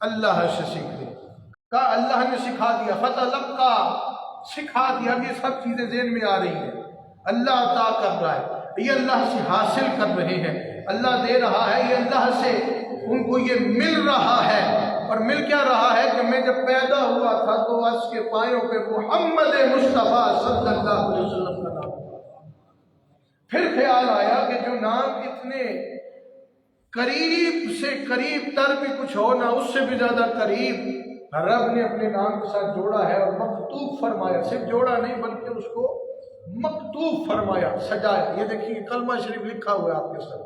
اللہ سے سیکھ لیں۔ کہا اللہ نے سکھا دیا، فتلقا، سکھا دیا۔ یہ سب چیزیں ذہن میں آ رہی ہیں۔ اللہ عطا کر رہا ہے، یہ اللہ سے حاصل کر رہے ہیں، اللہ دے رہا ہے، یہ اللہ سے ان کو یہ مل رہا ہے۔ اور مل کیا رہا ہے کہ میں جب پیدا ہوا تھا تو عرش کے پایوں پہ محمد مصطفیٰ صلی اللہ علیہ وسلم کا نام تھا۔ پھر خیال آیا کہ جو نام اتنے قریب سے قریب تر بھی کچھ ہو نہ، اس سے بھی زیادہ قریب رب نے اپنے نام کے ساتھ جوڑا ہے اور مکتوب فرمایا۔ صرف جوڑا نہیں بلکہ اس کو مکتوب فرمایا، سجایا۔ یہ دیکھیے کلمہ شریف لکھا ہوا ہے آپ کے ساتھ،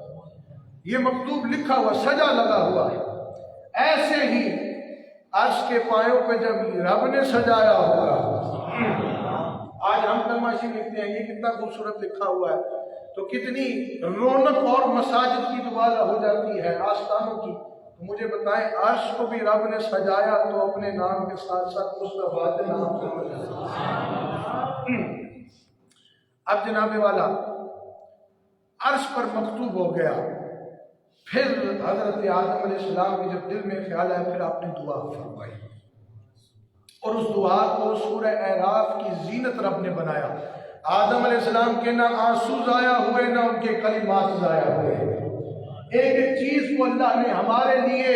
یہ مکتوب لکھا ہوا، سجا لگا ہوا ہے۔ ایسے ہی عرش کے پایوں پہ جب رب نے سجایا ہوگا، آج ہم کلمہ شریف لکھتے ہیں، یہ کتنا خوبصورت لکھا ہوا ہے، تو کتنی رونق اور مساجد کی دوبارہ ہو جاتی ہے، آستانوں کی۔ تو مجھے بتائیں عرش کو بھی رب نے سجایا تو اپنے نام کے ساتھ ساتھ مصطفیٰ کے نام سے سجایا۔ اب جناب والا عرش پر مکتوب ہو گیا۔ پھر حضرت آدم علیہ السلام کے جب دل میں خیال آیا، پھر آپ نے دعا فرمائی، اور اس دعا کو سورہ اعراف کی زینت رب نے بنایا۔ آدم علیہ السلام کے نہ آنسو ضائع ہوئے نہ ان کے کلمات ضائع ہوئے۔ ایک ایک چیز کو اللہ نے ہمارے لیے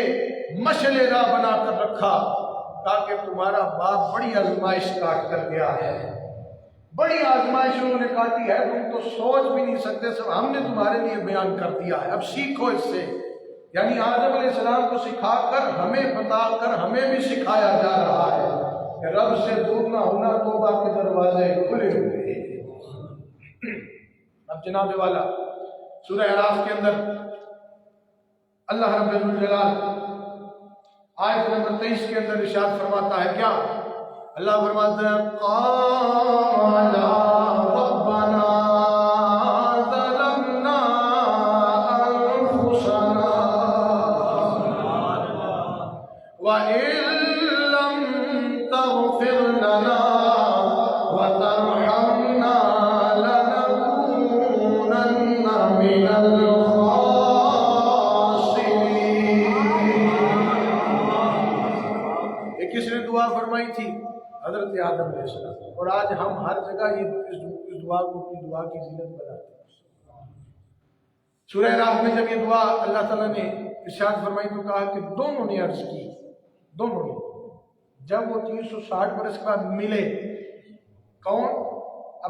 مشعل راہ بنا کر رکھا، تاکہ تمہارا باپ بڑی آزمائش کاٹ کر گیا ہے، بڑی آزمائش انہوں نے کاٹی ہے، تم تو سوچ بھی نہیں سکتے، سب ہم نے تمہارے لیے بیان کر دیا ہے، اب سیکھو اس سے۔ یعنی آدم علیہ السلام کو سکھا کر ہمیں بتا کر ہمیں بھی سکھایا جا رہا ہے کہ رب سے دور نہ ہونا، توبہ کے دروازے کھلے ہوئے۔ اب جناب والا سورہ اعراف کے اندر اللہ رب الجلال آیت نمبر 23 کے اندر ارشاد فرماتا ہے، کیا اللہ فرماتا ہے، قال ربنا ظلمنا انفسنا وان لم تغفر لنا وترحمنا لنكونن من الخاسرين۔ یہ کس نے دعا فرمائی تھی؟ حضرت آدم علیہ السلام۔ اور آج ہم ہر جگہ اس دعا کو اپنی دعا کی زینت بناتے ہیں۔ سورہ اعراف میں جب یہ دعا اللہ تعالیٰ نے ارشاد فرمائی تو کہا کہ دونوں نے عرض کی، دونوں نے، جب وہ 360 برس کا ملے، کون؟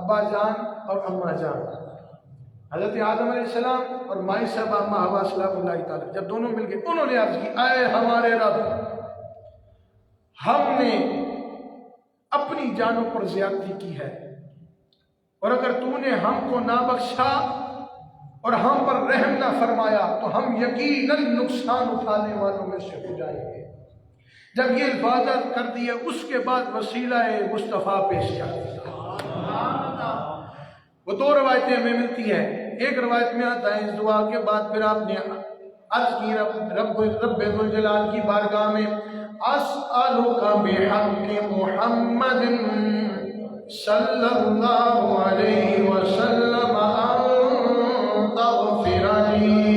ابا جان اور اماں جان، حضرت آدم علیہ السلام اور مائی صاحب اماں حوا سلام اللہ تعالیٰ، جب دونوں مل گئے، انہوں نے عرض کی، اے ہمارے رب، ہم نے اپنی جانوں پر زیادتی کی ہے، اور اگر تو نے ہم کو نہ بخشا اور ہم پر رحم نہ فرمایا تو ہم یقیناً نقصان اٹھانے والوں میں سے ہو جائیں گے۔ جب یہ الفاظ کر دیا اس کے بعد وسیلہ مصطفیٰ پیش کیا۔ وہ دو روایتیں ہمیں ملتی ہیں، ایک روایت میں آتا ہے اس دعا کے بعد پھر آپ نے عرض کی رب ذوالجلال کی بارگاہ میں، اسألک بحق محمد صلی اللہ علیہ وسلم ان تغفر لی۔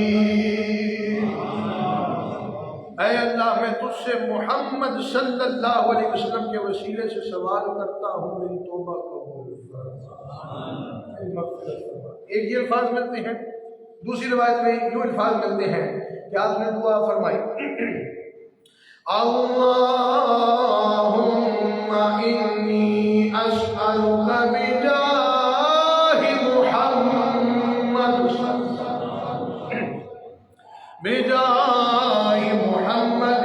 اے اللہ میں تجھ سے محمد صلی اللہ علیہ وسلم کے وسیلے سے سوال کرتا ہوں، میری توبہ قبول فرما، ایک یہ الفاظ ملتے ہیں۔ دوسری روایت میں یوں الفاظ ملتے ہیں کہ آپ نے دعا فرمائی، اللہم انی اسألک بجاہ محمد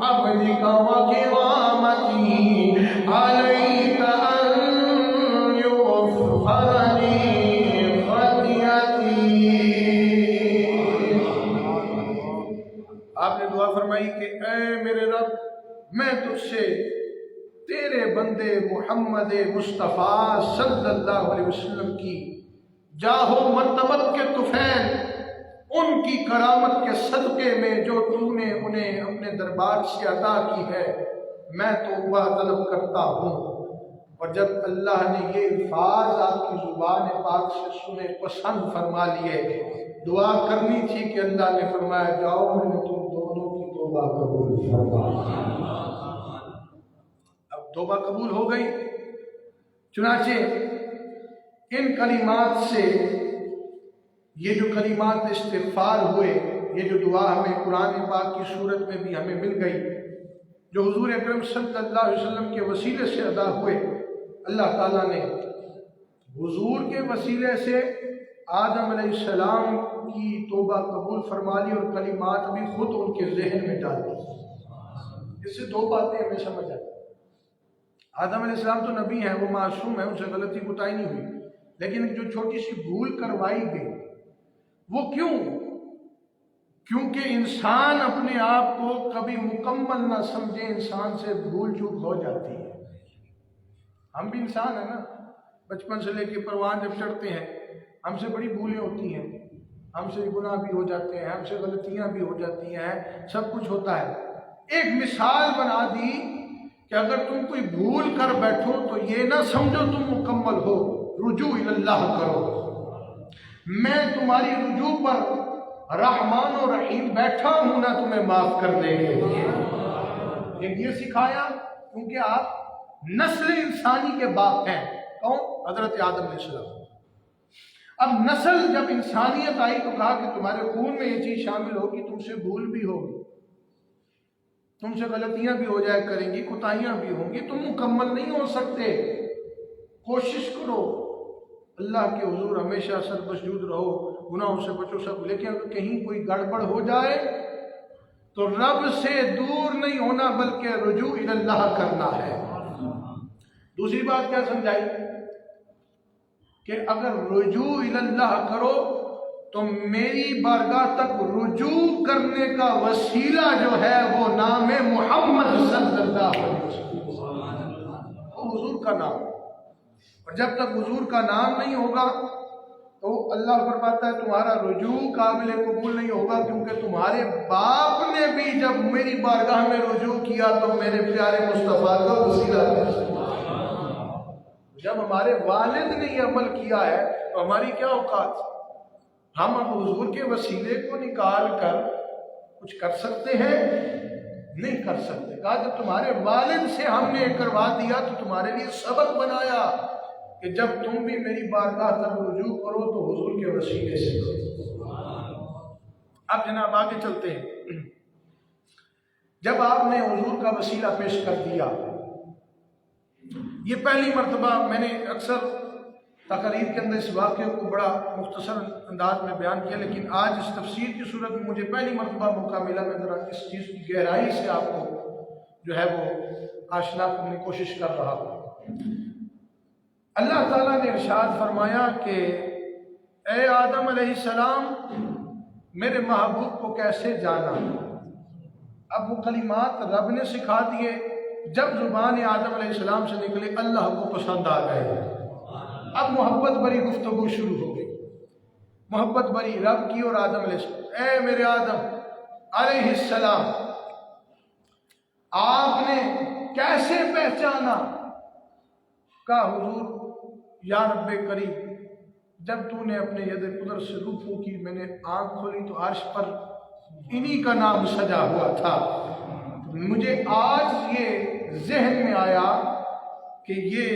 عبدک وکرامتی علیک ان یغفر لی خطیئتی۔ آپ نے دعا فرمائی کہ اے میرے رب، میں تجھ سے تیرے بندے محمد مصطفیٰ صلی اللہ علیہ وسلم کی جاہ و مرتبت کے طفیل، ان کی کرامت کے صدقے میں جو تو نے انہیں اپنے دربار سے عطا کی ہے، میں توبہ طلب کرتا ہوں۔ اور جب اللہ نے یہ الفاظ آپ کی زبان پاک سے سنے، پسند فرما لیے، دعا کرنی تھی کہ اللہ نے فرمایا جاؤ میں نے تم دونوں کی توبہ توبہ قبول فرما۔ اب توبہ قبول ہو گئی، چنانچہ ان کلمات سے یہ جو کلمات استغفار ہوئے، یہ جو دعا ہمیں قرآن پاک کی صورت میں بھی ہمیں مل گئی، جو حضور اکرم صلی اللہ علیہ وسلم کے وسیلے سے ادا ہوئے، اللہ تعالیٰ نے حضور کے وسیلے سے آدم علیہ السلام کی توبہ قبول فرما لی اور کلمات بھی خود ان کے ذہن میں ڈال دی۔ اس سے دو باتیں ہمیں سمجھ آئی۔ آدم علیہ السلام تو نبی ہیں، وہ معصوم ہیں، ان سے غلطی کوتاہی نہیں ہوئی، لیکن جو چھوٹی سی بھول کروائی گئی وہ کیوں؟ کیونکہ انسان اپنے آپ کو کبھی مکمل نہ سمجھے، انسان سے بھول چوک ہو جاتی ہے۔ ہم بھی انسان ہیں نا، بچپن سے لے کے پروان جب چڑھتے ہیں ہم سے بڑی بھولیں ہوتی ہیں، ہم سے گناہ بھی ہو جاتے ہیں، ہم سے غلطیاں بھی ہو جاتی ہیں، سب کچھ ہوتا ہے۔ ایک مثال بنا دی کہ اگر تم کوئی بھول کر بیٹھو تو یہ نہ سمجھو تم مکمل ہو، رجوع اللہ کرو۔ میں تمہاری رجوع پر رحمان و رحیم بیٹھا ہوں، نہ تمہیں معاف کر دے گے۔ یہ سکھایا کیونکہ آپ نسل انسانی کے باپ ہیں۔ کون؟ حضرت آدم علیہ السلام۔ اب نسل جب انسانیت آئی تو کہا کہ تمہارے خون میں یہ چیز شامل ہوگی، تم سے بھول بھی ہوگی، تم سے غلطیاں بھی ہو جائے کریں گی، کوتاہیاں بھی ہوں گی، تم مکمل نہیں ہو سکتے۔ کوشش کرو اللہ کے حضور ہمیشہ سر مسجود رہو، گناہوں سے بچو سب، لیکن اگر کہیں کوئی گڑبڑ ہو جائے تو رب سے دور نہیں ہونا بلکہ رجوع اللہ کرنا ہے۔ دوسری بات کیا سمجھائی کہ اگر رجوع اللہ کرو تو میری بارگاہ تک رجوع کرنے کا وسیلہ جو ہے وہ نام محمد صلی اللہ علیہ وسلم، وہ حضور کا نام۔ اور جب تک حضور کا نام نہیں ہوگا تو اللہ فرماتا ہے تمہارا رجوع قابل قبول نہیں ہوگا، کیونکہ تمہارے باپ نے بھی جب میری بارگاہ میں رجوع کیا تو میرے پیارے مصطفیٰ کا وسیلہ کیا۔ جب ہمارے والد نے یہ عمل کیا ہے تو ہماری کیا اوقات؟ ہم اب حضور کے وسیلے کو نکال کر کچھ کر سکتے ہیں؟ نہیں کر سکتے۔ کہا جب تمہارے والد سے ہم نے کروا دیا تو تمہارے لیے سبق بنایا کہ جب تم بھی میری بارگاہ تک رجوع کرو تو حضور کے وسیلے سے کرو۔ اب جناب آگے چلتے ہیں۔ جب آپ نے حضور کا وسیلہ پیش کر دیا، یہ پہلی مرتبہ میں نے اکثر تقریر کے اندر اس واقعے کو بڑا مختصر انداز میں بیان کیا، لیکن آج اس تفسیر کی صورت میں مجھے پہلی مرتبہ موقع ملا، میں ذرا اس چیز کی گہرائی سے آپ کو جو ہے وہ آشنا کرنے کی کوشش کر رہا ہوں۔ اللہ تعالیٰ نے ارشاد فرمایا کہ اے آدم علیہ السلام میرے محبوب کو کیسے جانا؟ اب وہ کلمات رب نے سکھا دیے، جب زبان آدم علیہ السلام سے نکلے اللہ کو پسند آ گئے۔ اب محبت بری گفتگو شروع ہو گئی، محبت بری رب کی اور آدم علیہ السلام۔ اے میرے آدم علیہ السلام، آپ نے کیسے پہچانا؟ کہا حضور یا رب کریم، جب تو نے اپنے ید قدرت سے روح پھونکی، میں نے آنکھ کھولی تو عرش پر انہی کا نام سجا ہوا تھا۔ مجھے آج یہ ذہن میں آیا کہ یہ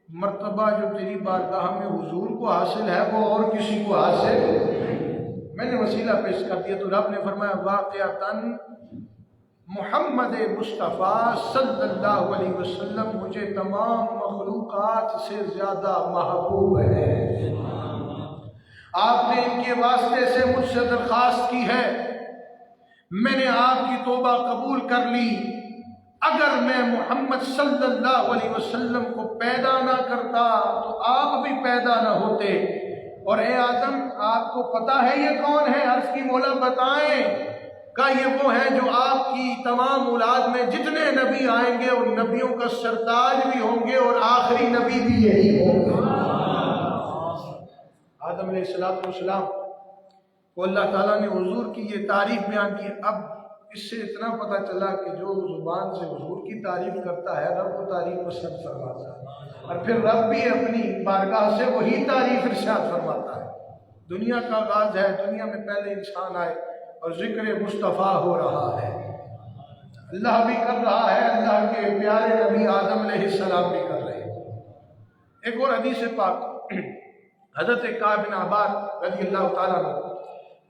مرتبہ جو تیری بارگاہ میں حضور کو حاصل ہے وہ اور کسی کو حاصل، میں نے وسیلہ پیش کر دیا۔ تو رب نے فرمایا واقعتاً محمد مصطفیٰ صلی اللہ علیہ وسلم مجھے تمام مخلوقات سے زیادہ محبوب ہے۔ آپ نے ان کے واسطے سے مجھ سے درخواست کی ہے، میں نے آپ کی توبہ قبول کر لی۔ اگر میں محمد صلی اللہ علیہ وسلم کو پیدا نہ کرتا تو آپ بھی پیدا نہ ہوتے۔ اور اے آدم آپ کو پتہ ہے یہ کون ہے؟ عرض کی مولا بتائیں۔ کہ یہ وہ ہے جو آپ کی تمام اولاد میں جتنے نبی آئیں گے ان نبیوں کا سرتاج بھی ہوں گے اور آخری نبی بھی یہی ہوں گے۔ آدم علیہ السلام کو اللہ تعالیٰ نے حضور کی یہ تعریف بیان کی۔ اب اس سے اتنا پتہ چلا کہ جو زبان سے حضور کی تعریف کرتا ہے رب کو تعریف پسند فرماتا ہے، اور پھر رب بھی اپنی بارگاہ سے وہی تعریف ارشاد فرماتا ہے۔ دنیا کا آغاز ہے، دنیا میں پہلے انسان آئے، اور ذکر مصطفیٰ ہو رہا ہے۔ اللہ بھی کر رہا ہے، اللہ کے پیارے نبی آدم علیہ السلام بھی کر رہے ہیں۔ ایک اور حدیث پاک حضرت کعب بن عباد رضی اللہ تعالیٰ عنہ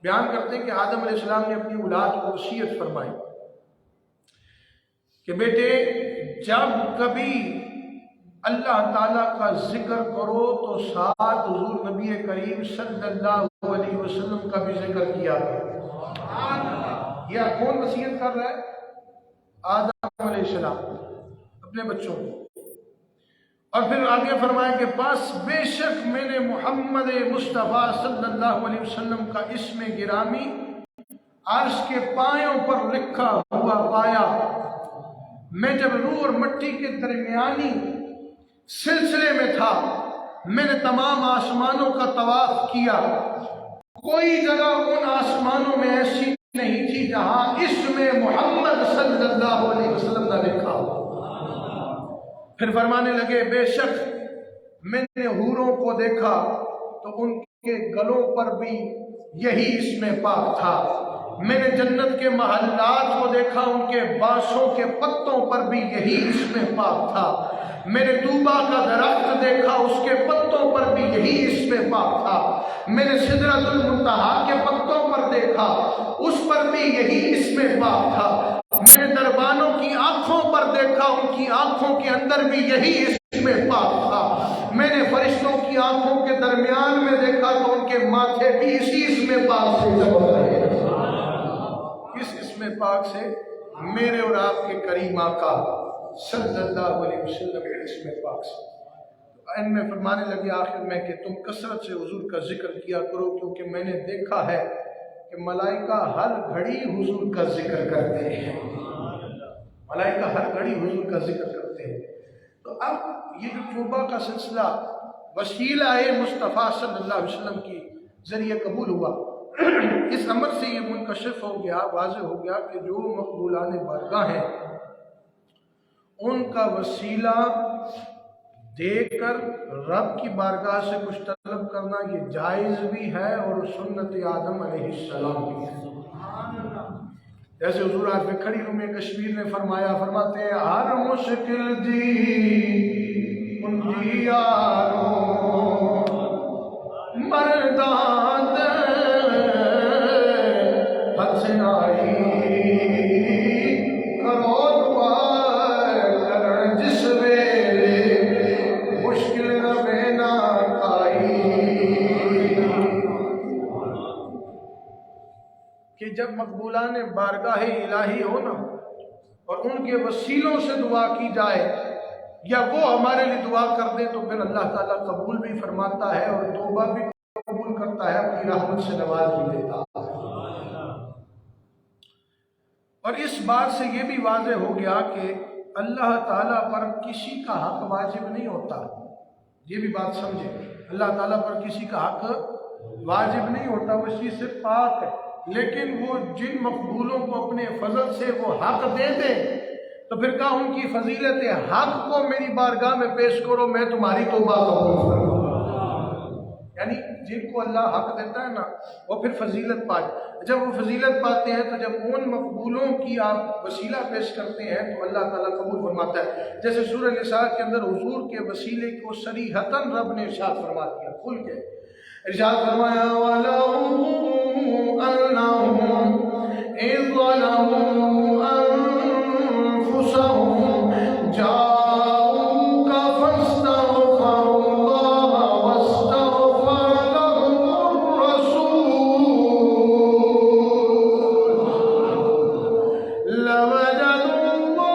بیان کرتے ہیں کہ آدم علیہ السلام نے اپنی اولاد کو وصیت فرمائی کہ بیٹے جب کبھی اللہ تعالیٰ کا ذکر کرو تو ساتھ حضور نبی کریم صلی اللہ علیہ وسلم کا بھی ذکر کیا کرو۔ یہ کون وصیت کر رہا ہے؟ آدم علیہ السلام اپنے بچوں کو۔ اور پھر آگے فرمایا کہ پس بے شک میں نے محمد مصطفیٰ صلی اللہ علیہ وسلم کا اسم گرامی عرش کے پایوں پر لکھا ہوا پایا۔ میں جب روح اور مٹی کے درمیانی سلسلے میں تھا، میں نے تمام آسمانوں کا طواف کیا، کوئی جگہ ان آسمانوں میں ایسی نہیں تھی جہاں اسم محمد صلی اللہ علیہ وسلم نہ لکھا ہو۔ پھر فرمانے لگے بے شک میں نے حوروں کو دیکھا تو ان کے گلوں پر بھی یہی اسم پاک تھا، میں نے جنت کے محلات کو دیکھا، ان کے بانسوں کے پتوں پر بھی یہی اسم پاک تھا، میں نے طوبا کا درخت دیکھا، اس کے پتوں پر بھی یہی اسم پاک تھا، میں نے سدرۃ المنتہا کے پتوں پر دیکھا، اس پر بھی یہی اسم پاک تھا، میں نے دربانوں کی آنکھوں پر دیکھا، ان کی آنکھوں کے اندر بھی یہی اسم پاک تھا، میں نے فرشتوں کی آنکھوں کے درمیان میں دیکھا تو ان کے ماتھے بھی اسی اسم پاک سے چمک رہے ہیں۔ کس اسم پاک سے؟ میرے اور آپ کے کریم آقا صلی اللہ علیہ وسلم کے اسم پاک سے۔ ان میں فرمانے لگے آخر میں کہ تم کثرت سے حضور کا ذکر کیا کرو، کیونکہ میں نے دیکھا ہے کہ ملائکہ ہر گھڑی حضور کا ذکر کرتے ہیں، ملائکہ ہر گھڑی حضور کا ذکر کرتے ہیں۔ تو اب یہ جو توبہ کا سلسلہ وسیلہ مصطفیٰ صلی اللہ علیہ وسلم کی ذریعے قبول ہوا، اس عمل سے یہ منکشف ہو گیا، واضح ہو گیا کہ جو مقبولان بارگاہ ہیں ان کا وسیلہ دے کر رب کی بارگاہ سے کچھ طلب کرنا یہ جائز بھی ہے اور سنت آدم علیہ السلام بھی ہے۔ جیسے حضور عارف کھڑی روم کشمیر نے فرماتے ہیں ہر مشکل دی ان کی یاروں مردان حسنائی کرو کہ جب مقبولان بارگاہ الہی ہو نا اور ان کے وسیلوں سے دعا کی جائے یا وہ ہمارے لیے دعا کر دیں تو پھر اللہ تعالیٰ قبول بھی فرماتا ہے اور توبہ بھی قبول کرتا ہے، اپنی رحمت سے نواز بھی دیتا ہے۔ اور اس بات سے یہ بھی واضح ہو گیا کہ اللہ تعالیٰ پر کسی کا حق واجب نہیں ہوتا، یہ بھی بات سمجھے، اللہ تعالیٰ پر کسی کا حق واجب نہیں ہوتا، وہ اس چیز سے پاک ہے، لیکن وہ جن مقبولوں کو اپنے فضل سے وہ حق دے دے تو پھر کہا ان کی فضیلت حق کو میری بارگاہ میں پیش کرو، میں تمہاری توبہ قبول کروں۔ یعنی جن کو اللہ حق دیتا ہے نا وہ پھر فضیلت پائے، جب وہ فضیلت پاتے ہیں تو جب ان مقبولوں کی آپ وسیلہ پیش کرتے ہیں تو اللہ تعالیٰ قبول فرماتا ہے۔ جیسے سورہ نساء کے اندر حضور کے وسیلے کو صریحتاً رب نے ارشاد فرما دیا، کھل کے ارشاد فرمایا وَلَوْ أَنَّهُمْ إِذْ ظَلَمُوا أَنفُسَهُمْ جَاءُوكَ فَاسْتَغْفَرُوا اللَّهَ وَاسْتَغْفَرَ لَهُمُ الرَّسُولُ لَوَجَدُوا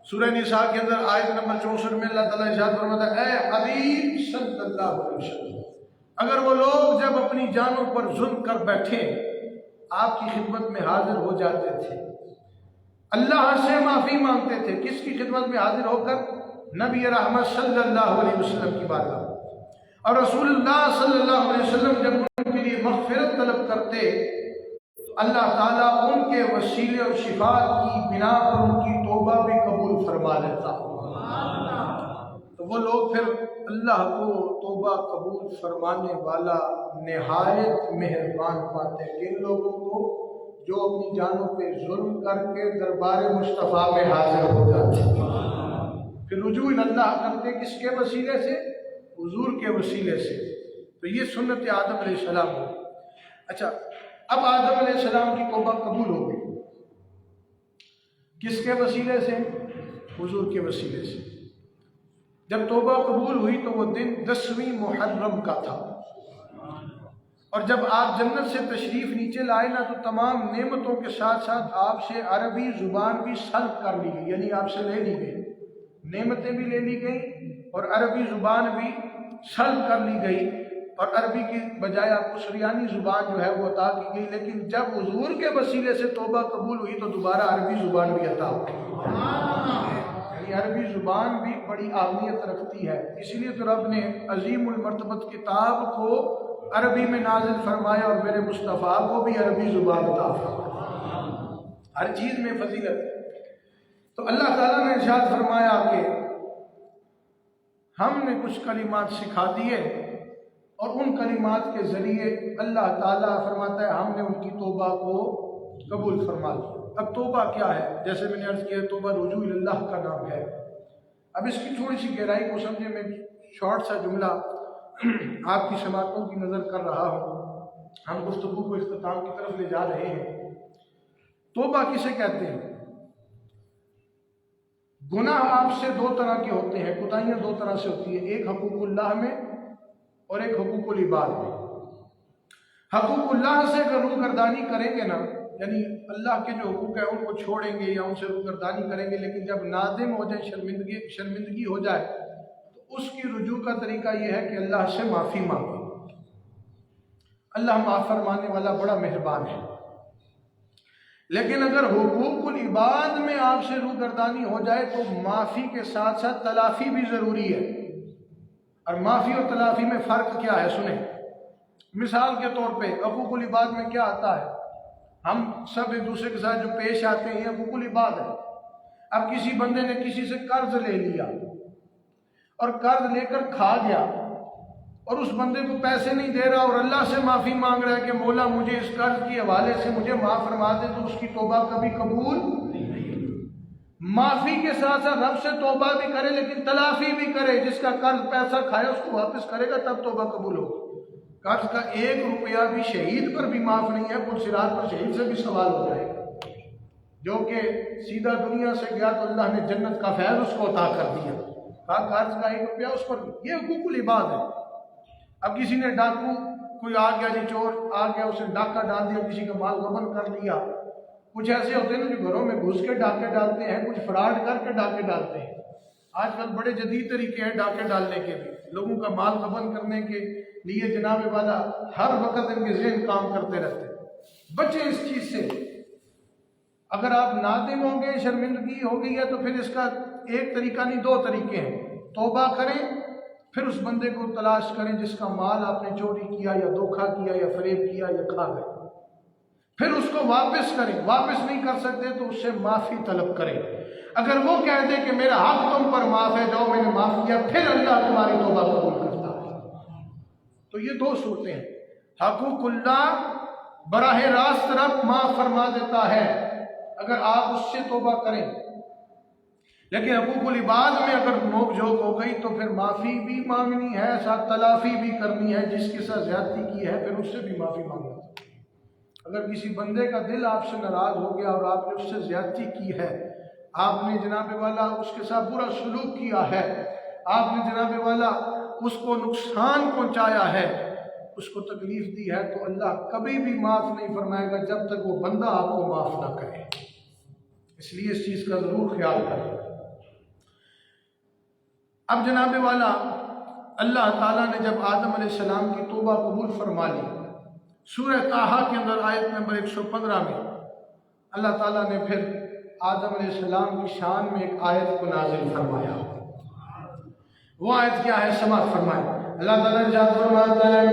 سورہ نساء کے اندر آیت نمبر 64 میں اللہ تعالیٰ ارشاد فرماتا ہے اے حبیب صلی اللہ علیہ وسلم، اگر وہ لوگ جب اپنی جانوں پر ظلم کر بیٹھے آپ کی خدمت میں حاضر ہو جاتے تھے، اللہ سے معافی مانگتے تھے، کس کی خدمت میں حاضر ہو کر؟ نبی رحمت صلی اللہ علیہ وسلم کی بارگاہ، اور رسول اللہ صلی اللہ علیہ وسلم جب ان کے لیے مغفرت طلب کرتے تو اللہ تعالیٰ ان کے وسیلے اور شفاعت کی بنا پر ان کی توبہ بھی قبول فرما لیتا۔ تو وہ لوگ پھر اللہ کو توبہ قبول فرمانے والا نہایت مہربان پاتے ہیں۔ ان لوگوں کو جو اپنی جانوں پہ ظلم کر کے دربار مصطفیٰ میں حاضر ہو جاتے ہیں، پھر رجوع اللہ کرتے کس کے وسیلے سے؟ حضور کے وسیلے سے۔ تو یہ سنت آدم علیہ السلام ہو۔ اچھا، اب آدم علیہ السلام کی توبہ قبول ہو گئی، کس کے وسیلے سے؟ حضور کے وسیلے سے۔ جب توبہ قبول ہوئی تو وہ دن 10ویں محرم کا تھا، اور جب آپ جنت سے تشریف نیچے لائے نا تو تمام نعمتوں کے ساتھ ساتھ آپ سے عربی زبان بھی سلب کر لی گئی، یعنی آپ سے لے لی گئی، نعمتیں بھی لے لی گئیں اور عربی زبان بھی سلب کر لی گئی، اور عربی کی بجائے آپ کو سریانی زبان جو ہے وہ عطا کی گئی۔ لیکن جب حضور کے وسیلے سے توبہ قبول ہوئی تو دوبارہ عربی زبان بھی عطا ہو گئی، یعنی عربی زبان بھی بڑی اہمیت رکھتی ہے۔ اسی لیے تو رب نے عظیم المرتبت کتاب کو عربی میں نازل فرمایا اور میرے مصطفیٰ کو بھی عربی زبان عطا فرمایا۔ ہر چیز میں فضیلت ہے۔ تو اللہ تعالیٰ نے ارشاد فرمایا کہ ہم نے کچھ کلمات سکھا دیے، اور ان کلمات کے ذریعے اللہ تعالیٰ فرماتا ہے ہم نے ان کی توبہ کو قبول فرما لیا۔ اب توبہ کیا ہے؟ جیسے میں نے عرض کیا توبہ رجوع اللہ کا نام ہے۔ اب اس کی تھوڑی سی گہرائی کو سمجھے، میں شارٹ سا جملہ آپ کی سماعتوں کی نظر کر رہا ہوں، ہم گفتگو کو اختتام کی طرف لے جا رہے ہیں۔ توبہ کسے کہتے ہیں؟ گناہ آپ سے دو طرح کے ہوتے ہیں، کوتاہیاں دو طرح سے ہوتی ہیں، ایک حقوق اللہ میں اور ایک حقوق العباد میں۔ حقوق اللہ سے اگر روگردانی کریں گے نا، یعنی اللہ کے جو حقوق ہیں ان کو چھوڑیں گے یا ان سے روگردانی کریں گے، لیکن جب نادم ہو جائے، شرمندگی ہو جائے، تو اس کی رجوع کا طریقہ یہ ہے کہ اللہ سے معافی مانگے۔ اللہ معاف فرمانے والا بڑا مہربان ہے۔ لیکن اگر حقوق العباد میں آپ سے روگردانی ہو جائے تو معافی کے ساتھ ساتھ تلافی بھی ضروری ہے۔ اور معافی اور تلافی میں فرق کیا ہے سنیں۔ مثال کے طور پہ حقوق العباد میں کیا آتا ہے؟ ہم سب ایک دوسرے کے ساتھ جو پیش آتے ہیں حقوق العباد ہے۔ اب کسی بندے نے کسی سے قرض لے لیا اور قرض لے کر کھا گیا، اور اس بندے کو پیسے نہیں دے رہا اور اللہ سے معافی مانگ رہا ہے کہ مولا مجھے اس قرض کی حوالے سے مجھے معاف فرما دے، تو اس کی توبہ کبھی قبول نہیں۔ معافی کے ساتھ ساتھ رب سے توبہ بھی کرے لیکن تلافی بھی کرے، جس کا قرض پیسہ کھایا اس کو واپس کرے گا تب توبہ قبول ہوگی۔ قرض کا 1 روپیہ بھی شہید پر بھی معاف نہیں ہے، پل صراط پر شہید سے بھی سوال ہو جائے گا، جو کہ سیدھا دنیا سے گیا تو اللہ نے جنت کا فیض اس کو عطا کر دیا، قرض کا 1 روپیہ اس پر بھی۔ یہ حقوق العباد ہے۔ اب کسی نے ڈاکو کوئی آ گیا، جی چور آ گیا، اسے ڈاکہ ڈال دیا، کسی کا مال غبن کر لیا۔ کچھ ایسے ہوتے ہیں نا جو گھروں میں گھس کے ڈاکے ڈالتے ہیں، کچھ فراڈ کر کے ڈاکے ڈالتے ہیں۔ آج کل بڑے جدید طریقے ہیں ڈاکے ڈالنے کے بھی، لوگوں کا مال غبن کرنے کے لیے جناب والا ہر وقت ان کے ذہن کام کرتے رہتے ہیں۔ بچیں اس چیز سے۔ اگر آپ نادم ہوں گے، شرمندگی ہو گئی ہے، تو پھر اس کا ایک طریقہ نہیں 2 طریقے ہیں۔ توبہ کریں، پھر اس بندے کو تلاش کریں جس کا مال آپ نے چوری کیا یا دھوکہ کیا یا فریب کیا یا کھا گئے، پھر اس کو واپس کریں۔ واپس نہیں کر سکتے تو اس سے معافی طلب کریں۔ اگر وہ کہہ دے کہ میرا حق تم پر معاف ہے، جاؤ میں نے معاف کیا، پھر اللہ تمہاری توبہ قبول کرتا ہے۔ تو یہ 2 صورتیں ہیں۔ حقوق اللہ براہ راست رب معاف فرما دیتا ہے اگر آپ اس سے توبہ کریں، لیکن حقوق العباد میں اگر نوک جھوک ہو گئی تو پھر معافی بھی مانگنی ہے، ساتھ تلافی بھی کرنی ہے۔ جس کے ساتھ زیادتی کی ہے پھر اس سے بھی معافی مانگنا۔ اگر کسی بندے کا دل آپ سے ناراض ہو گیا اور آپ نے اس سے زیادتی کی ہے، آپ نے جناب والا اس کے ساتھ برا سلوک کیا ہے، آپ نے جناب والا اس کو نقصان پہنچایا ہے، اس کو تکلیف دی ہے، تو اللہ کبھی بھی معاف نہیں فرمائے گا جب تک وہ بندہ آپ کو معاف نہ کرے۔ اس لیے اس چیز کا ضرور خیال کریں۔ اب جناب والا اللہ تعالیٰ نے جب آدم علیہ السلام کی توبہ قبول فرما لی، سورہ طٰہٰ کے اندر آیت نمبر 115 میں اللہ تعالیٰ نے پھر آدم علیہ السلام کی شان میں ایک آیت کو نازل فرمایا۔ وہ آیت کیا ہے؟ سماعت فرمائیں۔ اللہ تعالیٰ نے فرماتا ہے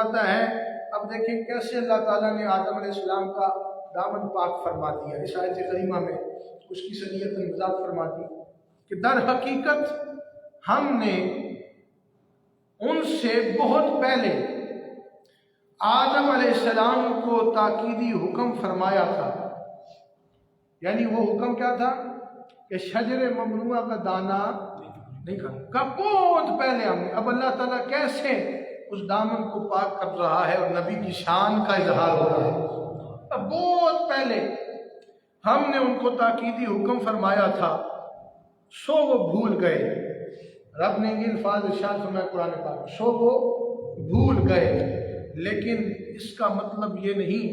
فرماتا ہے، اب دیکھیں کیسے اللہ تعالیٰ نے آدم علیہ السلام کا دامن پاک فرما دیا۔ اس آیت کریمہ میں اس کی صلاحیت وضاحت فرما دی کہ در حقیقت ہم نے ان سے بہت پہلے آدم علیہ السلام کو تاکیدی حکم فرمایا تھا۔ یعنی وہ حکم کیا تھا کہ شجر ممنوعہ کا دانہ نہیں کھانا، بہت پہلے ہم نے۔ اب اللہ تعالیٰ کیسے اس دامن کو پاک کر رہا ہے اور نبی کی شان کا اظہار ہو رہا ہے۔ اب بہت پہلے ہم نے ان کو تاکیدی حکم فرمایا تھا، سو وہ بھول گئے۔ رب نے یہ الفاظ ارشاد فرمایا قرآن پاک میں، سو وہ بھول گئے، لیکن اس کا مطلب یہ نہیں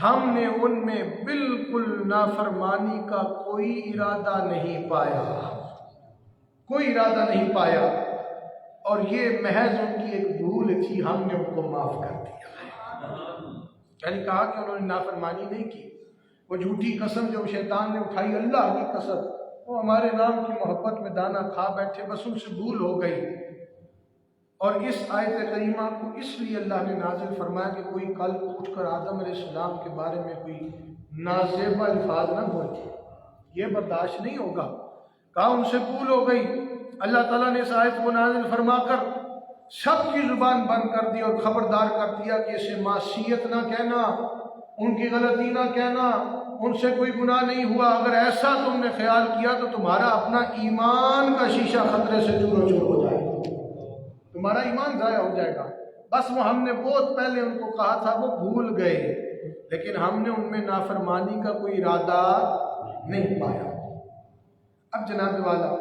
ہم نے ان میں بالکل نافرمانی کا کوئی ارادہ نہیں پایا، کوئی ارادہ نہیں پایا، اور یہ محض ان کی ایک بھول تھی، ہم نے ان کو معاف کر دیا۔ یعنی کہا کہ انہوں نے نافرمانی نہیں کی، وہ جھوٹی قسم جو شیطان نے اٹھائی، اللہ کی قسم، وہ ہمارے نام کی محبت میں دانہ کھا بیٹھے، بس ان سے بھول ہو گئی۔ اور اس آیت کریمہ کو اس لیے اللہ نے نازل فرمایا کہ کوئی کل اٹھ کر آدم علیہ السلام کے بارے میں کوئی نازیبہ الفاظ نہ بولے، یہ برداشت نہیں ہوگا۔ کہا ان سے بھول ہو گئی، اللہ تعالیٰ نے اس آیت کو نازل فرما کر سب کی زبان بند کر دی اور خبردار کر دیا کہ اسے معصیت نہ کہنا، ان کی غلطی نہ کہنا، ان سے کوئی گناہ نہیں ہوا۔ اگر ایسا تم نے خیال کیا تو تمہارا اپنا ایمان کا شیشہ خطرے سے چور و چور ہو جائے گا، تمہارا ایمان ضائع ہو جائے گا۔ بس وہ ہم نے بہت پہلے ان کو کہا تھا، وہ بھول گئے، لیکن ہم نے ان میں نافرمانی کا کوئی ارادہ نہیں پایا۔ اب جناب والا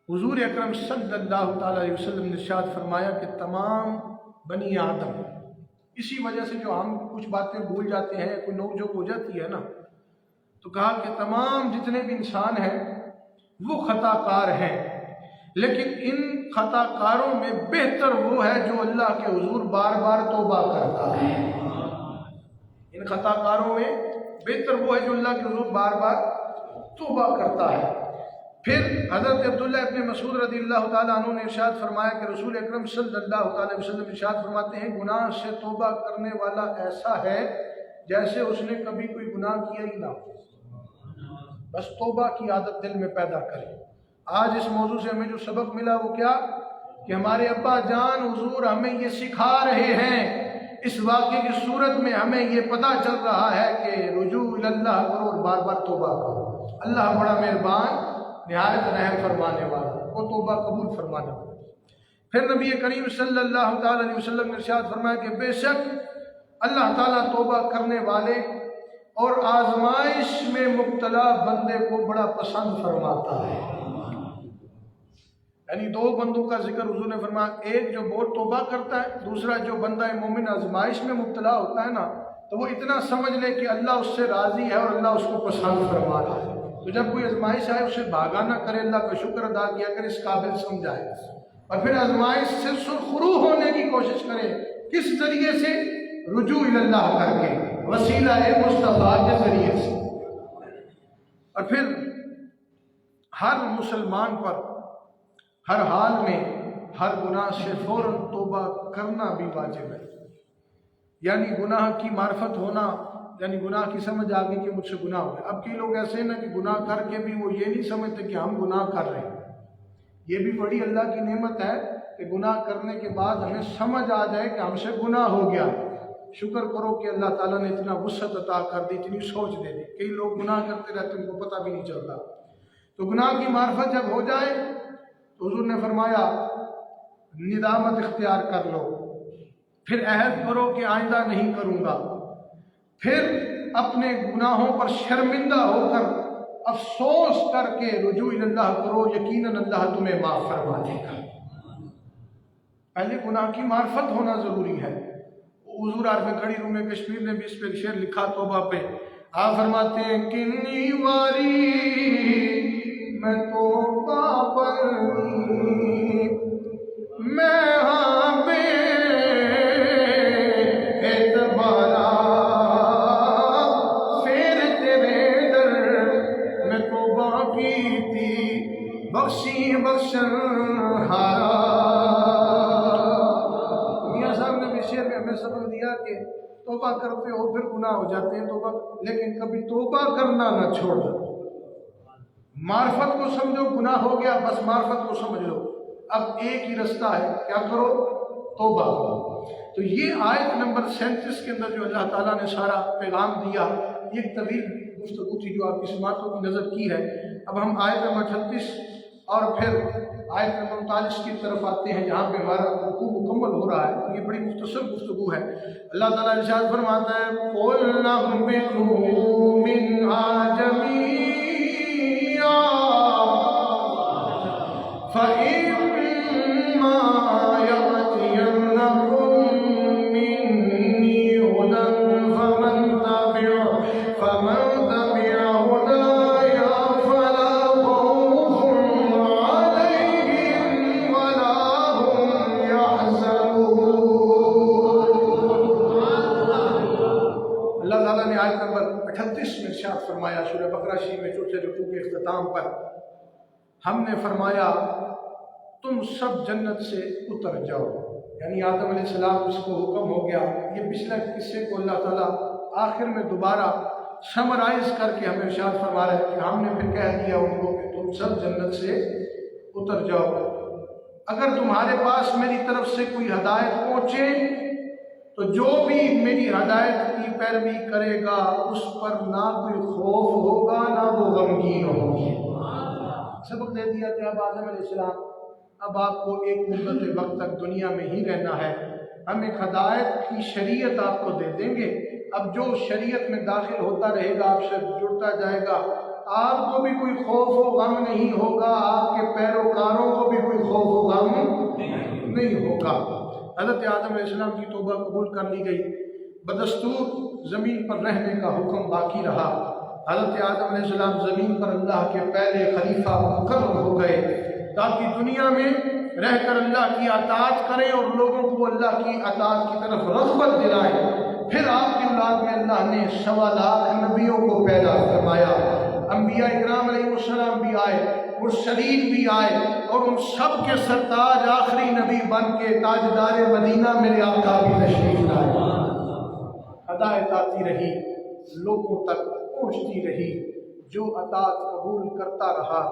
حضور اکرم صلی اللہ تعالیٰ علیہ وسلم نے ارشاد فرمایا کہ تمام بنی آدم، اسی وجہ سے جو ہم کچھ باتیں بھول جاتے ہیں، کوئی نوک جھوک ہو جاتی ہے نا، تو کہا کہ تمام جتنے بھی انسان ہیں وہ خطا کار ہیں، لیکن ان خطا کاروں میں بہتر وہ ہے جو اللہ کے حضور بار بار توبہ کرتا ہے۔ ان خطا کاروں میں بہتر وہ ہے جو اللہ کے حضور بار بار توبہ کرتا ہے۔ پھر حضرت عبداللہ ابن مسعود رضی اللہ تعالیٰ عنہ نے ارشاد فرمایا کہ رسول اکرم صلی اللہ تعالیٰ وسلم ارشاد فرماتے ہیں، گناہ سے توبہ کرنے والا ایسا ہے جیسے اس نے کبھی کوئی گناہ کیا ہی نہ ہو، بس توبہ کی عادت دل میں پیدا کرے۔ آج اس موضوع سے ہمیں جو سبق ملا وہ کیا کہ ہمارے ابا جان حضور ہمیں یہ سکھا رہے ہیں، اس واقعے کی صورت میں ہمیں یہ پتہ چل رہا ہے کہ رجوع اللہ کرو اور بار بار توبہ کرو۔ اللہ بڑا مہربان، نہایت رحم فرمانے والا، وہ توبہ قبول فرمانے والا۔ پھر نبی کریم صلی اللہ تعالیٰ علیہ وسلم نے ارشاد فرمایا کہ بے شک اللہ تعالیٰ توبہ کرنے والے اور آزمائش میں مبتلا بندے کو بڑا پسند فرماتا ہے۔ یعنی دو بندوں کا ذکر حضور نے فرمایا، ایک جو بہت توبہ کرتا ہے، دوسرا جو بندہ مومن آزمائش میں مبتلا ہوتا ہے نا، تو وہ اتنا سمجھ لے کہ اللہ اس سے راضی ہے اور اللہ اس کو پسند فرما رہا ہے۔ تو جب کوئی آزمائش آئے اسے بھاگا نہ کرے، اللہ کا شکر ادا کیا کرے، اس قابل سمجھائے، اور پھر آزمائش سے سرخرو ہونے کی کوشش کرے، کس ذریعے سے؟ رجوع اللہ کر کے، وسیلہ مصطفیٰ کے ذریعے سے۔ اور پھر ہر مسلمان پر ہر حال میں ہر گناہ سے فوراً توبہ کرنا بھی واجب ہے۔ یعنی گناہ کی معرفت ہونا، یعنی گناہ کی سمجھ آ گئی کہ مجھ سے گناہ ہو گیا۔ اب کئی لوگ ایسے ہیں نا کہ گناہ کر کے بھی وہ یہ نہیں سمجھتے کہ ہم گناہ کر رہے ہیں۔ یہ بھی بڑی اللہ کی نعمت ہے کہ گناہ کرنے کے بعد ہمیں سمجھ آ جائے کہ ہم سے گناہ ہو گیا۔ شکر کرو کہ اللہ تعالیٰ نے اتنا وسعت عطا کر دی، اتنی سوچ دے دی۔ کئی لوگ گناہ کرتے رہتے ہیں، ان کو پتہ بھی نہیں چلتا۔ تو گناہ کی معرفت جب ہو جائے تو حضور نے فرمایا ندامت اختیار کر لو، پھر عہد کرو کہ آئندہ نہیں کروں گا، پھر اپنے گناہوں پر شرمندہ ہو کر افسوس کر کے رجوع اللہ کرو، یقیناً اللہ تمہیں معاف فرما دے گا۔ پہلے گناہ کی معرفت ہونا ضروری ہے۔ حضور عارف کھڑی روم کشمیر نے بھی اس پہ شعر لکھا توبہ پہ، آپ فرماتے ہیں کنی واری میں توبہ پر میں ہاں بے اعتبارا پھر تیرے در میں توبہ کی تھی بخشی بخشن ہارا۔ ہمیں سبق دیا کہ توبہ کرتے ہو پھر گناہ ہو جاتے ہیں توبہ، لیکن کبھی توبہ کرنا نہ چھوڑنا۔ معرفت کو سمجھو، گناہ ہو گیا بس معرفت کو سمجھ لو، اب ایک ہی رستہ ہے، کیا کرو؟ توبہ کرو۔ تو یہ آیت نمبر 37 کے اندر جو اللہ تعالیٰ نے سارا پیغام دیا، یہ ایک طویل گفتگو تھی جو آپ کی سماعتوں کی نظر کی ہے۔ اب ہم آیت نمبر 38 اور پھر آیت نمبر 39 کی طرف آتے ہیں جہاں پہ ہمارا رکوع مکمل ہو رہا ہے۔ یہ بڑی مختصر گفتگو ہے۔ اللہ تعالیٰ ارشاد فرماتا ہے قُلْ اهْبِطُوا مِنْهَا جَمِيعًا فَإِمَّا يَأْتِيَنَّكُم مِّنِّي هُدًى فَمَن تَبِعَ هُدَايَ فَلَا خَوْفٌ عَلَيْهِمْ وَلَا هُمْ يَحْزَنُونَ۔ اللہ تعالیٰ نے آیت نمبر 38 میں ارشاد فرمایا، سورہ بقرہ شریف میں چوتھے رکوع کے اختتام پر ہم نے فرمایا تم سب جنت سے اتر جاؤ، یعنی آدم علیہ السلام اس کو حکم ہو گیا۔ یہ پچھلے قصے کو اللہ تعالیٰ آخر میں دوبارہ سمرائز کر کے ہمیں ارشاد فرما رہا ہے کہ ہم نے پھر کہہ دیا ان کو کہ تم سب جنت سے اتر جاؤ۔ اگر تمہارے پاس میری طرف سے کوئی ہدایت پہنچے تو جو بھی میری ہدایت کی پیروی کرے گا اس پر نہ کوئی خوف ہوگا نہ وہ غمگین ہوگی۔ سبق دے دیا کہ اب آدم علیہ السلام اب آپ کو ایک مدت وقت تک دنیا میں ہی رہنا ہے، ہم ایک ہدایت کی شریعت آپ کو دے دیں گے۔ اب جو شریعت میں داخل ہوتا رہے گا آپ سے جڑتا جائے گا، آپ کو بھی کوئی خوف و غم نہیں ہوگا، آپ کے پیروکاروں کو بھی کوئی خوف و غم نہیں ہوگا۔ حضرت آدم علیہ السلام کی توبہ قبول کر لی گئی، بدستور زمین پر رہنے کا حکم باقی رہا۔ حضرت آدم علیہ السلام زمین پر اللہ کے پہلے خلیفہ مقرر ہو گئے تاکہ دنیا میں رہ کر اللہ کی اطاعت کریں اور لوگوں کو اللہ کی اطاعت کی طرف رغبت دلائیں۔ پھر آپ کی اولاد میں اللہ نے 1.25 لاکھ نبیوں کو پیدا فرمایا، انبیاء اکرام علیہ السلام بھی آئے، مرسلین بھی آئے، اور ان سب کے سرتاج آخری نبی بن کے تاجدار مدینہ میرے آقا بھی تشریف لائے۔ ہدایت آتی رہی، لوگوں تک پہنچتی رہی، جو اطاعت قبول کرتا رہا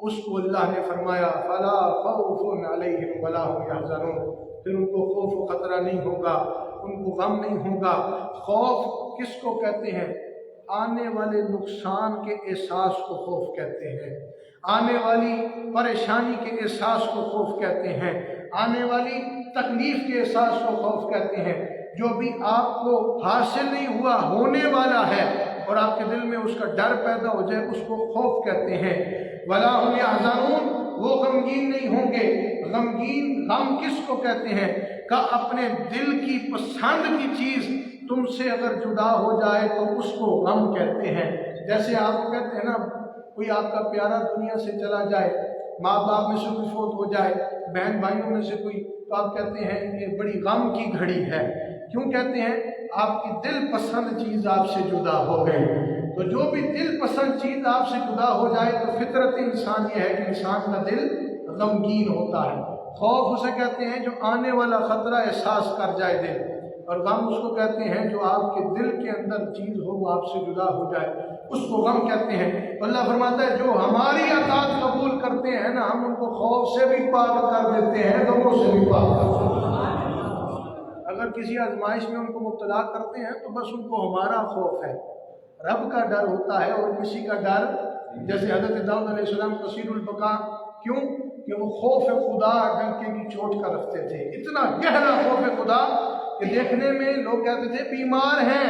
اس کو اللہ نے فرمایا فلا خوف علیہم ولا هم يحزنون، پھر ان کو خوف و خطرہ نہیں ہوگا، ان کو غم نہیں ہوگا۔ خوف کس کو کہتے ہیں؟ آنے والے نقصان کے احساس کو خوف کہتے ہیں، آنے والی پریشانی کے احساس کو خوف کہتے ہیں، آنے والی تکلیف کے احساس کو خوف کہتے ہیں۔ جو بھی آپ کو حاصل نہیں ہوا ہونے والا ہے اور آپ کے دل میں اس کا ڈر پیدا ہو جائے اس کو خوف کہتے ہیں۔ وَلَا هُمْ يَحْزَنُونَ، وہ غمگین نہیں ہوں گے۔ غم کس کو کہتے ہیں؟ کہ اپنے دل کی پسند کی چیز تم سے اگر جدا ہو جائے تو اس کو غم کہتے ہیں۔ جیسے آپ کو کہتے ہیں نا، کوئی آپ کا پیارا دنیا سے چلا جائے، ماں باپ میں سے کوئی فوت ہو جائے، بہن بھائیوں میں سے کوئی، تو آپ کہتے ہیں یہ بڑی غم کی گھڑی ہے۔ کیوں کہتے ہیں؟ آپ کی دل پسند چیز آپ سے جدا ہو گئی۔ تو جو بھی دل پسند چیز آپ سے جدا ہو جائے تو فطرت انسان یہ ہے کہ انسان کا دل غمگین ہوتا ہے۔ خوف اسے کہتے ہیں جو آنے والا خطرہ احساس کر جائے دل، اور غم اس کو کہتے ہیں جو آپ کے دل کے اندر چیز ہو وہ آپ سے جدا ہو جائے، اس کو غم کہتے ہیں۔ اللہ فرماتا ہے جو ہماری اطاعت قبول کرتے ہیں نا، ہم ان کو خوف سے بھی پاک کر دیتے ہیں، غموں سے بھی پاک کر دیتے ہیں۔ اگر کسی آزمائش میں ان کو مبتلا کرتے ہیں تو بس ان کو ہمارا خوف ہے، رب کا ڈر ہوتا ہے اور کسی کا ڈر۔ جیسے حضرت داؤد علیہ السلام قصیر البقاء، کیوں کہ وہ خوف خدا ڈنکے کی چوٹ کا رکھتے تھے، اتنا گہرا خوف خدا کہ دیکھنے میں لوگ کہتے تھے بیمار ہیں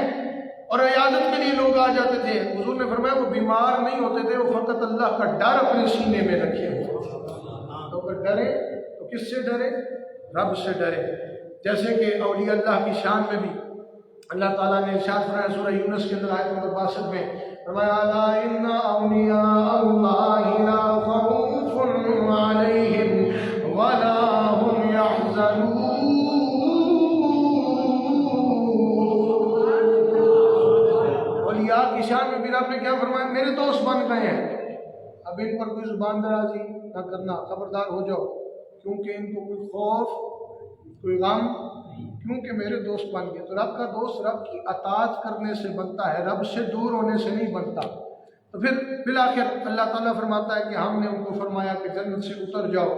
اور عیادت کے لیے لوگ آ جاتے تھے، حضور نے فرمایا وہ بیمار نہیں ہوتے تھے، وہ فقط اللہ کا ڈر اپنے سینے میں رکھے ہوتے تھے۔ تو اگر ڈرے تو کس سے ڈرے؟ رب سے ڈرے۔ جیسے کہ اولیاء اللہ کی شان میں بھی اللہ تعالیٰ نے ارشاد فرمایا سورہ یونس کے اندر آیت نمبر 62 میں فرمایا الا ان اولیاء اللہ لا خوف علیہم ولا هم يحزنون۔ اولیاء کی شان میں بھی رب نے کیا فرمایا؟ میرے دوست بن گئے ہیں، اب ان پر کوئی زبان درازی نہ کرنا، خبردار ہو جاؤ، کیونکہ ان کو کوئی خوف کوئی غم کیونکہ میرے دوست بن گئے۔ تو رب کا دوست رب کی اطاعت کرنے سے بنتا ہے، رب سے دور ہونے سے نہیں بنتا۔ تو پھر بالآخر اللہ تعالیٰ فرماتا ہے کہ ہم نے ان کو فرمایا کہ جنت سے اتر جاؤ،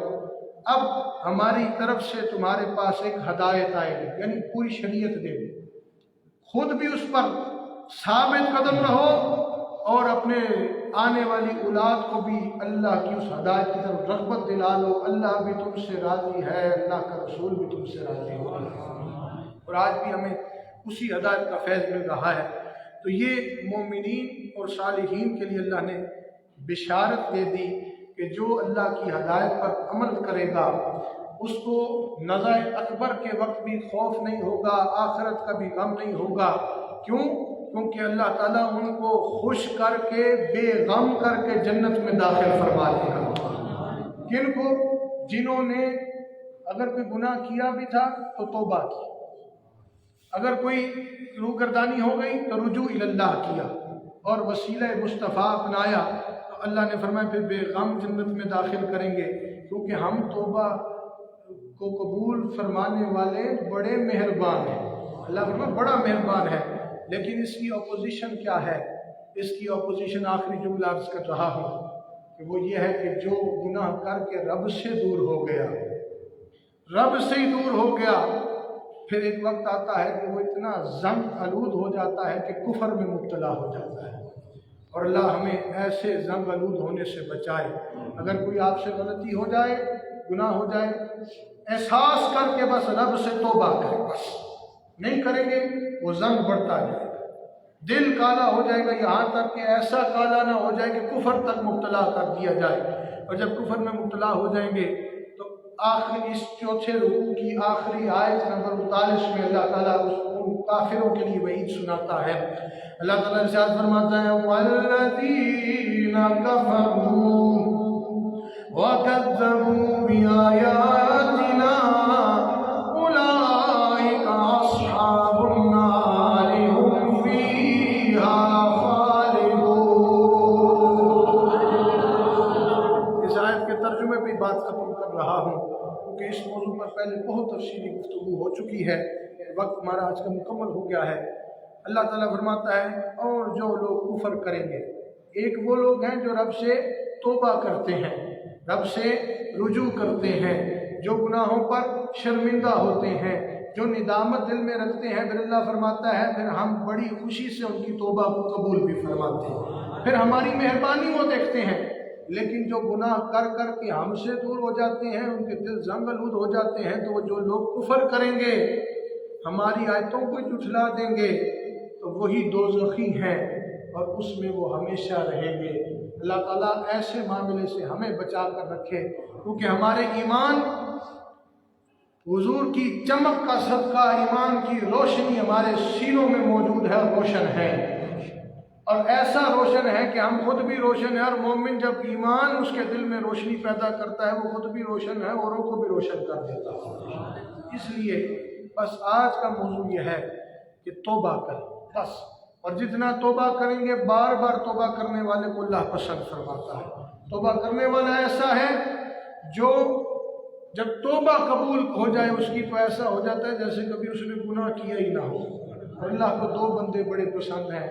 اب ہماری طرف سے تمہارے پاس ایک ہدایت آئے گی، یعنی پوری شریعت دے گی، خود بھی اس پر ثابت قدم رہو اور اپنے آنے والی اولاد کو بھی اللہ کی اس ہدایت کی طرف رغبت دلا لو۔ اللہ بھی تم سے راضی ہے، اللہ کا رسول بھی تم سے راضی ہو، اور آج بھی ہمیں اسی ہدایت کا فیض مل رہا ہے۔ تو یہ مومنین اور صالحین کے لیے اللہ نے بشارت دے دی کہ جو اللہ کی ہدایت پر عمل کرے گا اس کو نزع اکبر کے وقت بھی خوف نہیں ہوگا، آخرت کا بھی غم نہیں ہوگا۔ کیوں؟ کیونکہ اللہ تعالیٰ ان کو خوش کر کے بے غم کر کے جنت میں داخل فرما دے گا۔ کن کو؟ جنہوں نے اگر کوئی گناہ کیا بھی تھا تو توبہ کی، اگر کوئی روگردانی ہو گئی تو رجوع اللہ کیا اور وسیلہ مصطفیٰ اپنایا، تو اللہ نے فرمایا پھر بے غم جنت میں داخل کریں گے، کیونکہ ہم توبہ کو قبول فرمانے والے بڑے مہربان ہیں۔ اللہ فرمایا بڑا مہربان ہے، لیکن اس کی اپوزیشن کیا ہے؟ اس کی اپوزیشن آخری جملہ عرض کر رہا ہوں کہ وہ یہ ہے کہ جو گناہ کر کے رب سے دور ہو گیا، رب سے ہی دور ہو گیا، پھر ایک وقت آتا ہے کہ وہ اتنا ذنب آلود ہو جاتا ہے کہ کفر میں مبتلا ہو جاتا ہے، اور اللہ ہمیں ایسے ذنب آلود ہونے سے بچائے۔ اگر کوئی آپ سے غلطی ہو جائے، گناہ ہو جائے، احساس کر کے بس رب سے توبہ کریں، بس نہیں کریں گے وہ ذنب بڑھتا جائے گا، دل کالا ہو جائے گا، یہاں تک کہ ایسا کالا نہ ہو جائے کہ کفر تک مبتلا کر دیا جائے، اور جب کفر میں مبتلا ہو جائیں گے تو آخری اس چوتھے رکوع کی آخری آیت نمبر 39 میں اللہ تعالیٰ ان کافروں کے لیے وعید سناتا ہے۔ اللہ تعالیٰ ارشاد فرماتا ہے وَالَّذِينَ كَفَرُوا وَكَذَّبُوا بِآيَاتِنَا أُولَئِكَ أَصْحَابُ النَّارِ هُمْ فِيهَا خَالِدُونَ۔ اس آیت کے ترجمے پہ بات ختم کر رہا ہوں، کیونکہ اس موضوع پر پہلے بہت تفصیلی گفتگو ہو چکی ہے، وقت ہمارا آج کا مکمل ہو گیا ہے۔ اللہ تعالیٰ فرماتا ہے اور جو لوگ کفر کریں گے، ایک وہ لوگ ہیں جو رب سے توبہ کرتے ہیں، رب سے رجوع کرتے ہیں، جو گناہوں پر شرمندہ ہوتے ہیں، جو ندامت دل میں رکھتے ہیں، پھر اللہ فرماتا ہے پھر ہم بڑی خوشی سے ان کی توبہ کو قبول بھی فرماتے ہیں، پھر ہماری مہربانی وہ دیکھتے ہیں۔ لیکن جو گناہ کر کر کے ہم سے دور ہو جاتے ہیں، ان کے دل ذنب آلود ہو جاتے ہیں، تو وہ جو لوگ کفر کریں گے، ہماری آیتوں کو جھٹلا دیں گے، تو وہی دوزخی ہیں اور اس میں وہ ہمیشہ رہیں گے۔ اللہ تعالیٰ ایسے معاملے سے ہمیں بچا کر رکھے، کیونکہ ہمارے ایمان حضور کی چمک کا صدقہ، ایمان کی روشنی ہمارے سینوں میں موجود ہے، روشن ہے، اور ایسا روشن ہے کہ ہم خود بھی روشن ہیں، اور مومن جب ایمان اس کے دل میں روشنی پیدا کرتا ہے وہ خود بھی روشن ہے، اوروں کو بھی روشن کر دیتا ہے۔ اس لیے بس آج کا موضوع یہ ہے کہ توبہ کریں بس، اور جتنا توبہ کریں گے بار بار توبہ کرنے والے کو اللہ پسند فرماتا ہے۔ توبہ کرنے والا ایسا ہے جو جب توبہ قبول ہو جائے اس کی تو ایسا ہو جاتا ہے جیسے کبھی اس نے گناہ کیا ہی نہ ہو۔ اور اللہ کو دو بندے بڑے پسند ہیں،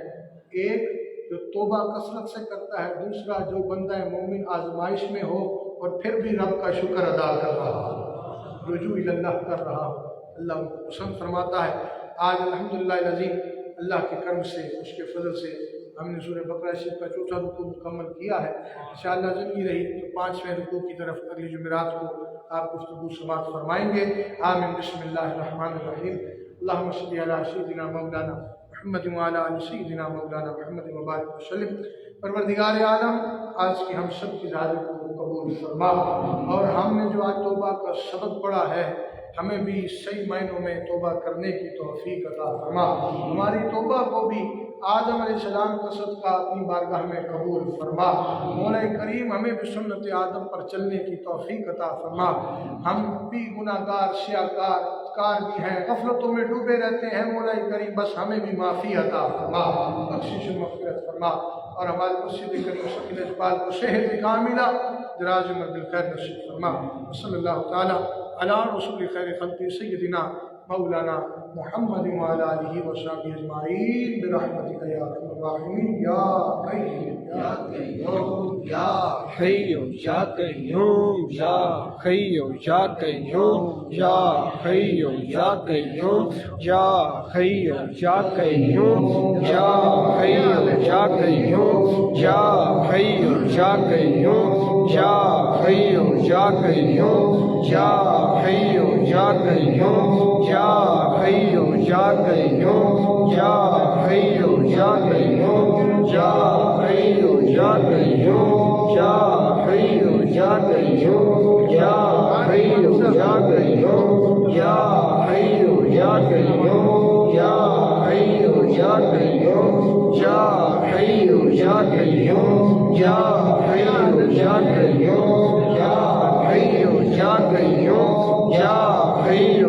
ایک جو توبہ کثرت سے کرتا ہے، دوسرا جو بندہ مومن آزمائش میں ہو اور پھر بھی رب کا شکر ادا کر رہا ہو، رجوع اللہ کر رہا ہو، اللہ ان کو پسند فرماتا ہے۔ آج الحمدللہ العظیم اللہ کے کرم سے، اس کے فضل سے ہم نے سورہ بقرہ شریف کا چوتھا رکوع مکمل کیا ہے۔ انشاءاللہ زندگی رہی تو 5ویں رکوع کی طرف اگلی جمعرات کو آپ گفتگو سماعت فرمائیں گے۔ آمین۔ بسم اللہ الرحمن الرحیم۔ اللہم صلی علی سیدنا مولانا محمد وعلی آل سیدنا مولانا محمد وبارک وسلم۔ پروردگار عالم، آج کی ہم سب کی حاضری کو قبول فرما، اور ہم نے جو آج توبہ کا سبق پڑھا ہے ہمیں بھی صحیح معنوں میں توبہ کرنے کی توفیق عطا فرما، ہماری توبہ کو بھی آدم علیہ السلام کا صدقہ اپنی بارگاہ میں قبول فرما۔ مولا کریم ہمیں بھی سنت آدم پر چلنے کی توفیق عطا فرما۔ ہم بھی گناہ گار، سیاہ کار بھی ہیں، غفلتوں میں ڈوبے رہتے ہیں، مولا کریم بس ہمیں بھی معافی عطا فرما، بخشش و مغفرت فرما، اور ہمارے مرشد کریم شکیل اجبال کو صحت کاملہ، دراز عمر بالخیر نصیب فرما۔ صلی اللہ تعالی علی رسول خیر خلق سیدنا مولانا محمد وعلى آلہ وصحبہ اجمعین برحمتک یا ارحم الراحمین یا حی یا قیوم یا حی یا قیوم یا حی یا قیوم یا حی یا قیوم یا حی یا قیوم یا حی یا قیوم یا حی یا قیوم یا حی یا قیوم یا حی یا قیوم یا حی یا قیوم یا حی یا قیوم یا حی یا قیوم یا حی یا قیوم یا حی یا قیوم یا حی یا قیوم یا حی یا قیوم یا حی یا قیوم یا حی یا قیوم یا حی یا قیوم یا حی